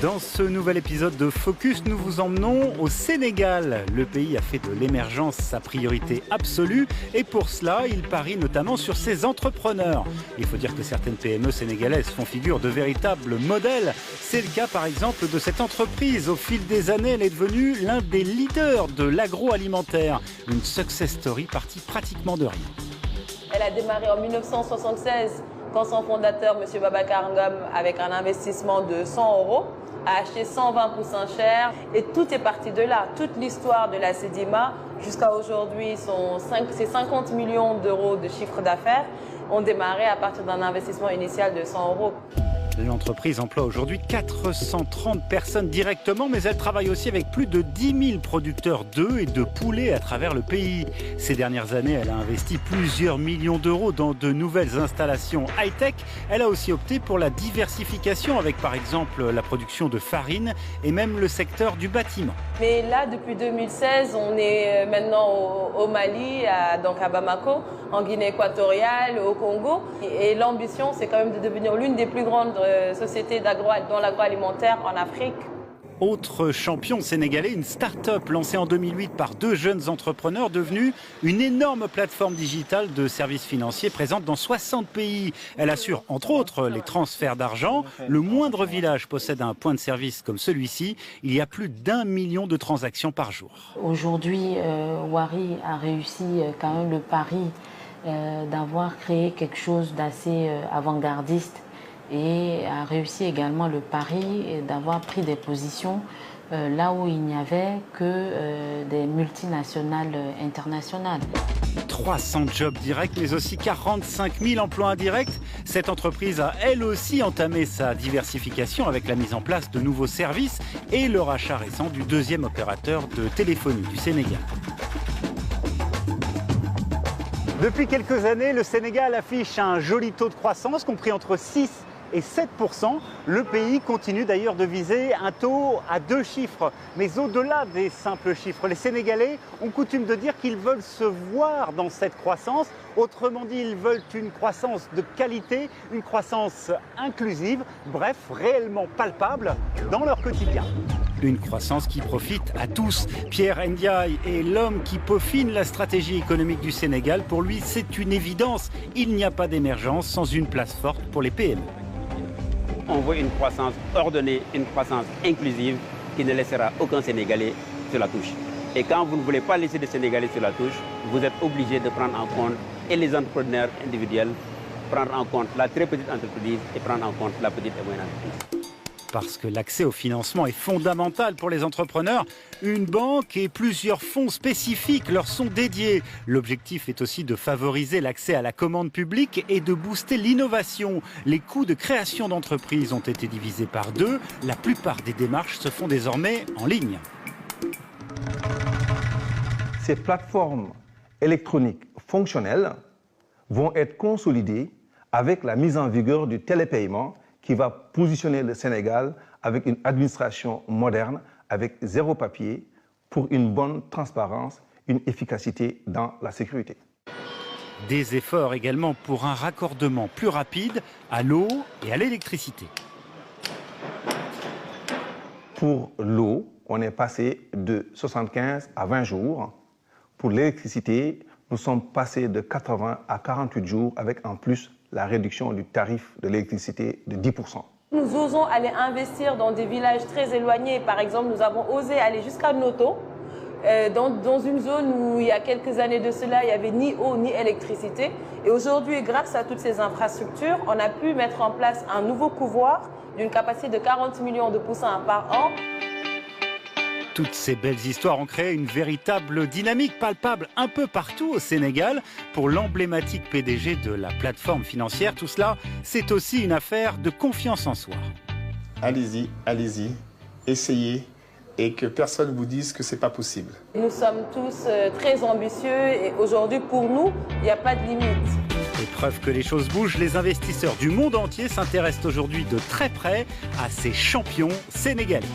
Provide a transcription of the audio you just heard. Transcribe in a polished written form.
Dans ce nouvel épisode de Focus, nous vous emmenons au Sénégal. Le pays a fait de l'émergence sa priorité absolue et pour cela, il parie notamment sur ses entrepreneurs. Il faut dire que certaines PME sénégalaises font figure de véritables modèles. C'est le cas par exemple de cette entreprise. Au fil des années, elle est devenue l'un des leaders de l'agroalimentaire. Une success story partie pratiquement de rien. Elle a démarré en 1976 quand son fondateur, M. Babacar Ngom, avec un investissement de 100 €, a acheté 120% cher et tout est parti de là. Toute l'histoire de la Sedima jusqu'à aujourd'hui, c'est 50 millions d'euros de chiffre d'affaires ont démarré à partir d'un investissement initial de 100 €. L'entreprise emploie aujourd'hui 430 personnes directement, mais elle travaille aussi avec plus de 10 000 producteurs d'œufs et de poulets à travers le pays. Ces dernières années, elle a investi plusieurs millions d'euros dans de nouvelles installations high-tech. Elle a aussi opté pour la diversification avec par exemple la production de farine et même le secteur du bâtiment. Mais là, depuis 2016, on est maintenant au Mali, donc à Bamako, en Guinée équatoriale, au Congo. Et l'ambition, c'est quand même de devenir l'une des plus grandes sociétés dans l'agroalimentaire en Afrique. Autre champion sénégalais, une start-up lancée en 2008 par deux jeunes entrepreneurs devenue une énorme plateforme digitale de services financiers présente dans 60 pays. Elle assure entre autres les transferts d'argent. Le moindre village possède un point de service comme celui-ci. Il y a plus d'1 million de transactions par jour. Aujourd'hui, Wari a réussi quand même le pari d'avoir créé quelque chose d'assez avant-gardiste et a réussi également le pari d'avoir pris des positions là où il n'y avait que des multinationales internationales. 300 jobs directs, mais aussi 45 000 emplois indirects. Cette entreprise a elle aussi entamé sa diversification avec la mise en place de nouveaux services et le rachat récent du deuxième opérateur de téléphonie du Sénégal. Depuis quelques années, le Sénégal affiche un joli taux de croissance, compris entre 6 et 7%. Le pays continue d'ailleurs de viser un taux à 2 chiffres. Mais au-delà des simples chiffres, les Sénégalais ont coutume de dire qu'ils veulent se voir dans cette croissance. Autrement dit, ils veulent une croissance de qualité, une croissance inclusive, bref, réellement palpable dans leur quotidien. Une croissance qui profite à tous. Pierre Ndiaye est l'homme qui peaufine la stratégie économique du Sénégal. Pour lui, c'est une évidence. Il n'y a pas d'émergence sans une place forte pour les PME. On veut une croissance ordonnée, une croissance inclusive qui ne laissera aucun Sénégalais sur la touche. Et quand vous ne voulez pas laisser des Sénégalais sur la touche, vous êtes obligé de prendre en compte et les entrepreneurs individuels, prendre en compte la très petite entreprise et prendre en compte la petite et moyenne entreprise. Parce que l'accès au financement est fondamental pour les entrepreneurs. Une banque et plusieurs fonds spécifiques leur sont dédiés. L'objectif est aussi de favoriser l'accès à la commande publique et de booster l'innovation. Les coûts de création d'entreprises ont été divisés par 2. La plupart des démarches se font désormais en ligne. Ces plateformes électroniques fonctionnelles vont être consolidées avec la mise en vigueur du télépaiement qui va positionner le Sénégal avec une administration moderne, avec zéro papier, pour une bonne transparence, une efficacité dans la sécurité. Des efforts également pour un raccordement plus rapide à l'eau et à l'électricité. Pour l'eau, on est passé de 75 à 20 jours. Pour l'électricité, nous sommes passés de 80 à 48 jours avec en plus la réduction du tarif de l'électricité de 10%. Nous osons aller investir dans des villages très éloignés. Par exemple, nous avons osé aller jusqu'à Noto, dans une zone où il y a quelques années de cela, il n'y avait ni eau ni électricité. Et aujourd'hui, grâce à toutes ces infrastructures, on a pu mettre en place un nouveau couvoir d'une capacité de 40 millions de poussins par an. Toutes ces belles histoires ont créé une véritable dynamique palpable un peu partout au Sénégal. Pour l'emblématique PDG de la plateforme financière, tout cela, c'est aussi une affaire de confiance en soi. Allez-y, allez-y, essayez et que personne ne vous dise que ce n'est pas possible. Nous sommes tous très ambitieux et aujourd'hui, pour nous, il n'y a pas de limite. Et preuve que les choses bougent, les investisseurs du monde entier s'intéressent aujourd'hui de très près à ces champions sénégalais.